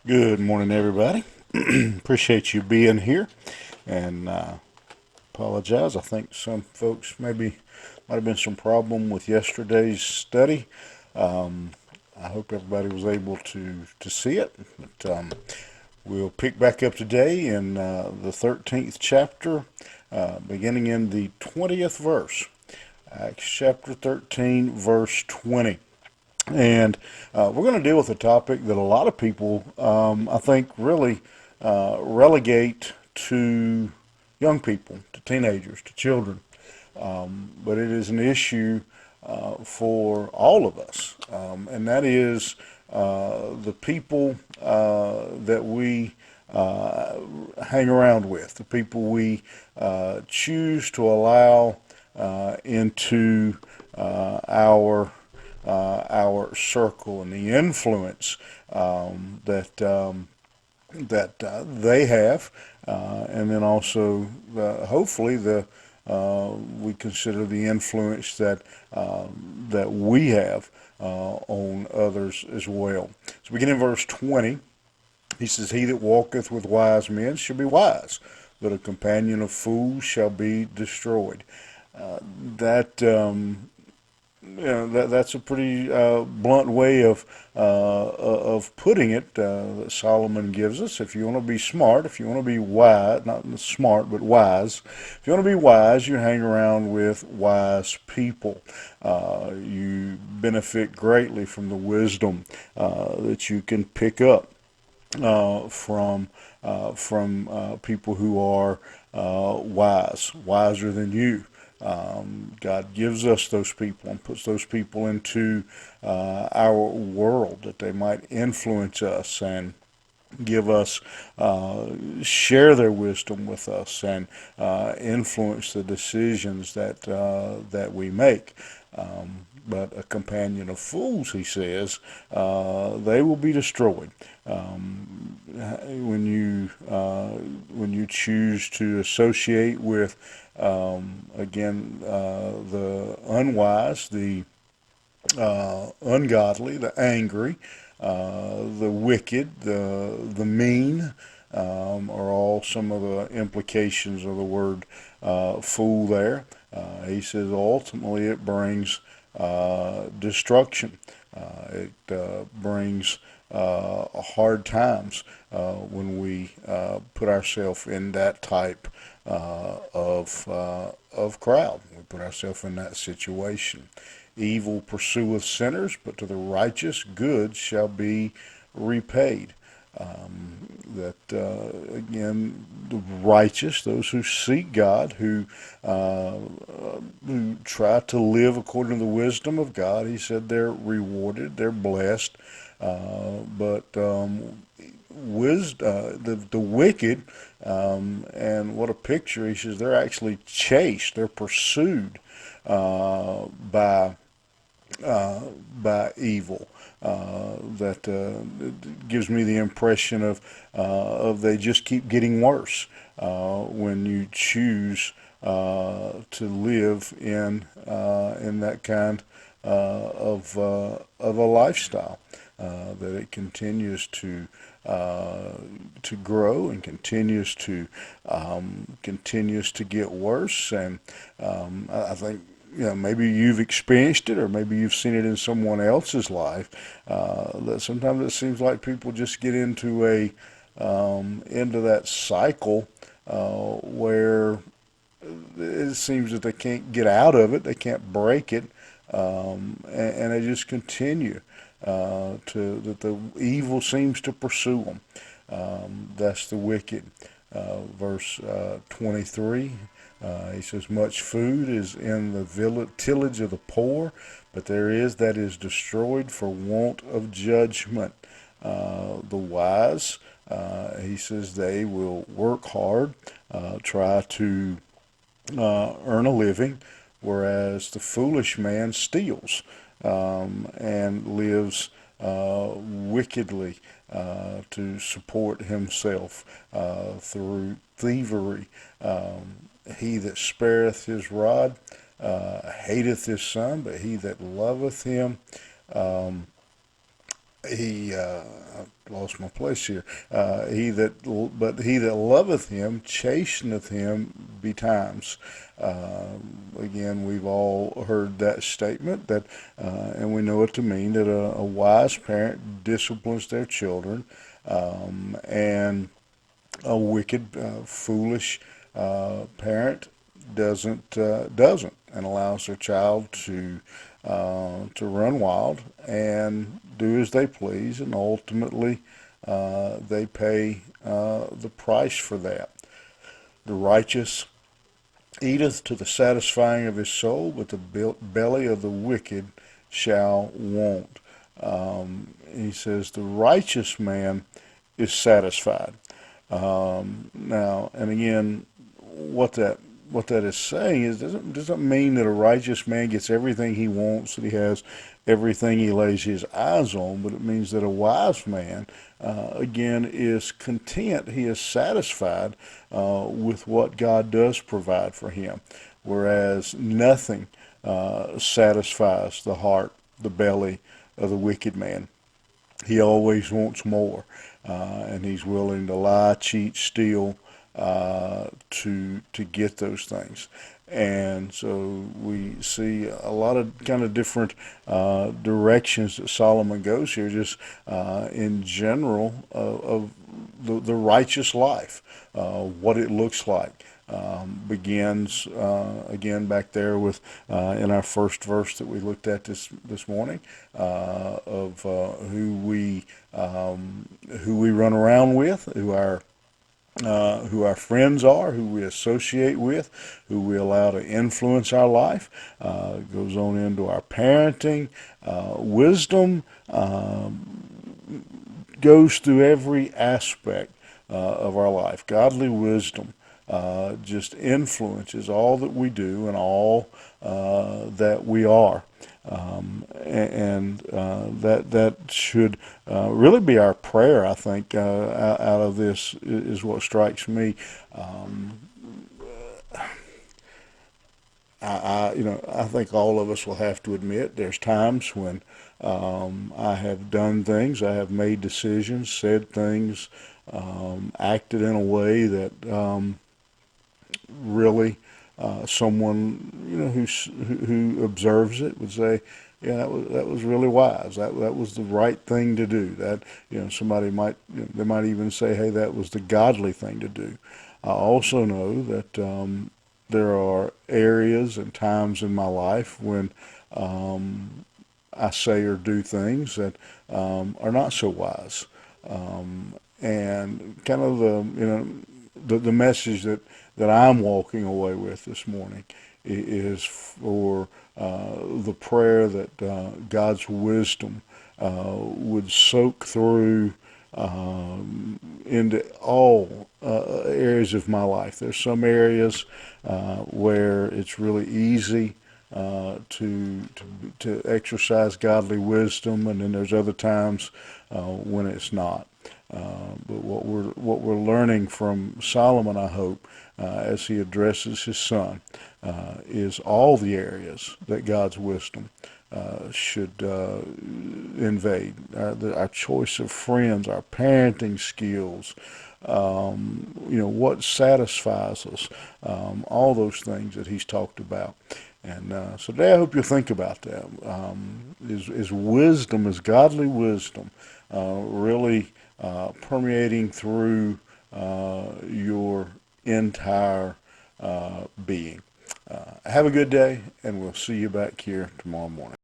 Good morning, everybody. Appreciate you being here, and apologize. I think some folks maybe might have been some problem with yesterday's study. Um, I hope everybody was able to see it. But we'll pick back up today in the 13th chapter, beginning in the 20th verse. Acts chapter 13, verse 20. And we're going to deal with a topic that a lot of people, I think, really relegate to young people, to teenagers, to children. But it is an issue for all of us, and that is the people that we hang around with, the people we choose to allow into our circle, and the influence that they have, and then also hopefully we consider the influence that we have on others as well. So beginning in verse 20, he says, "He that walketh with wise men shall be wise, but a companion of fools shall be destroyed." That that's a pretty blunt way of putting it that Solomon gives us. If you want to be smart, if you want to be wise, not smart but wise, if you want to be wise, you hang around with wise people. You benefit greatly from the wisdom that you can pick up from people who are wiser than you. God gives us those people and puts those people into our world that they might influence us and give us, share their wisdom with us, and influence the decisions that we make. But a companion of fools, he says, they will be destroyed. When you choose to associate with again the unwise, the ungodly, the angry, the wicked, the mean, are all some of the implications of the word fool there. He says ultimately it brings destruction. It brings hard times when we put ourselves in that type of crowd. We put ourselves in that situation. Evil pursueth sinners, but to the righteous good shall be repaid. Again, the righteous, those who seek God, who try to live according to the wisdom of God, he said they're rewarded, they're blessed. The wicked, and what a picture! He says they're actually chased, they're pursued by evil. That gives me the impression of they just keep getting worse when you choose to live in that kind of a lifestyle. That it continues to grow and continues to get worse. And I think maybe you've experienced it, or maybe you've seen it in someone else's life. That sometimes it seems like people just get into that cycle where it seems that they can't get out of it, they can't break it, and they just continue that the evil seems to pursue them. That's the wicked. Verse 23. He says, "Much food is in the tillage of the poor, but there is that is destroyed for want of judgment." The wise, he says, they will work hard, try to earn a living, whereas the foolish man steals and lives wickedly to support himself through thievery. He that spareth his rod hateth his son, but he that loveth him he I lost my place here. He that loveth him chasteneth him betimes. Again, we've all heard that statement and we know it to mean that a wise parent disciplines their children, and a wicked, foolish parent doesn't, and allows their child to run wild and do as they please, and ultimately they pay the price for that. The righteous eateth to the satisfying of his soul, but the belly of the wicked shall want. He says the righteous man is satisfied. Now, and again, what that is saying is doesn't mean that a righteous man gets everything he wants, that he has everything he lays his eyes on, but it means that a wise man, again, is content. He is satisfied with what God does provide for him, whereas nothing satisfies the heart, the belly of the wicked man. He always wants more, and he's willing to lie, cheat, steal, to get those things. And so we see a lot of kind of different directions that Solomon goes here, just in general of the righteous life, what it looks like. Begins again back there with in our first verse that we looked at this morning, of who we run around with, who our friends are, who we associate with, who we allow to influence our life. Goes on into our parenting. Wisdom goes through every aspect of our life. Godly wisdom just influences all that we do and all that we are. That should really be our prayer, I think, out of this is what strikes me. I think all of us will have to admit there's times when I have done things, I have made decisions, said things, acted in a way that really someone who observes it would say, yeah, that was really wise. That was the right thing to do. That somebody might they might even say, hey, that was the godly thing to do. I also know that there are areas and times in my life when I say or do things that are not so wise, and kind of the message that I'm walking away with this morning is for the prayer that God's wisdom would soak through into all areas of my life. There's some areas where it's really easy to exercise godly wisdom, and then there's other times when it's not. But what we're learning from Solomon, I hope, as he addresses his son, is all the areas that God's wisdom should invade. Our choice of friends, our parenting skills, what satisfies us, all those things that he's talked about. And so today I hope you'll think about that. Is wisdom, is godly wisdom, really permeating through your entire being? Have a good day, and we'll see you back here tomorrow morning.